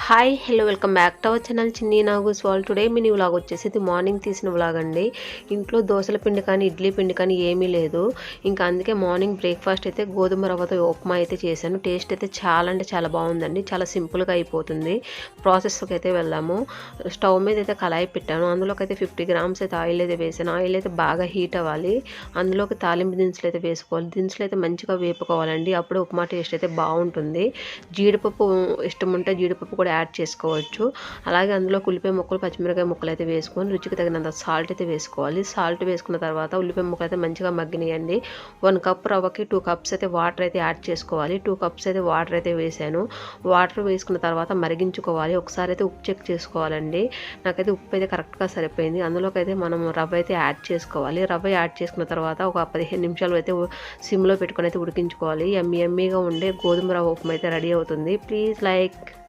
Hi hello welcome back to our channel చిన్ని నాగూస్ wall. Today mini vlog వచ్చేసి ఇది morning తీసిన వ్లాగ్ అండి. ఇంట్లో దోశల పిండి కానీ ఇడ్లీ పిండి కానీ ఏమీ లేదు. ఇంకా అందుకే మార్నింగ్ బ్రేక్ఫాస్ట్ అయితే గోధుమ రవ్వతో ఉప్మా అయితే చేశాను. టేస్ట్ అయితే చాలా అంటే చాలా బాగుందండి. చాలా సింపుల్గా అయిపోతుంది. ప్రాసెస్కి అయితే వెళ్దాము. స్టవ్ మీద అయితే కళాయి పెట్టాను. అందులోకి అయితే 50 గ్రామ్స్ అయితే ఆయిల్ అయితే వేసాను. ఆయిల్ అయితే బాగా హీట్ అవ్వాలి. అందులోకి తాలింపు దినుసులు అయితే వేసుకోవాలి. దినుసులు అయితే మంచిగా వేపుకోవాలండి. అప్పుడు ఉప్మా టేస్ట్ అయితే బాగుంటుంది. జీడిపప్పు ఇష్టం ఉంటే జీడిపప్పు కూడా యాడ్ చేసుకోవచ్చు. అలాగే అందులో ఉల్లిపాయ ముక్కలు పచ్చిమిరపకాయ ముక్కలు అయితే వేసుకొని రుచికి తగినంత సాల్ట్ అయితే వేసుకోవాలి. సాల్ట్ వేసుకున్న తర్వాత ఉల్లిపాయ ముక్కలు అయితే మంచిగా మగ్గినాయండి. 1 కప్ రవ్వకి 2 కప్స్ అయితే వాటర్ అయితే యాడ్ చేసుకోవాలి. 2 కప్స్ అయితే వాటర్ అయితే వేసాను. వాటర్ వేసుకున్న తర్వాత మరిగించుకోవాలి. ఒకసారి అయితే ఉప్పు చెక్ చేసుకోవాలండి. నాకైతే ఉప్పు అయితే కరెక్ట్గా సరిపోయింది. అందులోకి అయితే మనం రవ్వ అయితే యాడ్ చేసుకోవాలి. రవ్వ యాడ్ చేసుకున్న తర్వాత ఒక 15 నిమిషాలు అయితే సిమ్లో పెట్టుకొని అయితే ఉడికించుకోవాలి. ఎమ్మీగా ఉండే గోధుమ రవ్వ ఉప్మా అయితే రెడీ అవుతుంది. Please like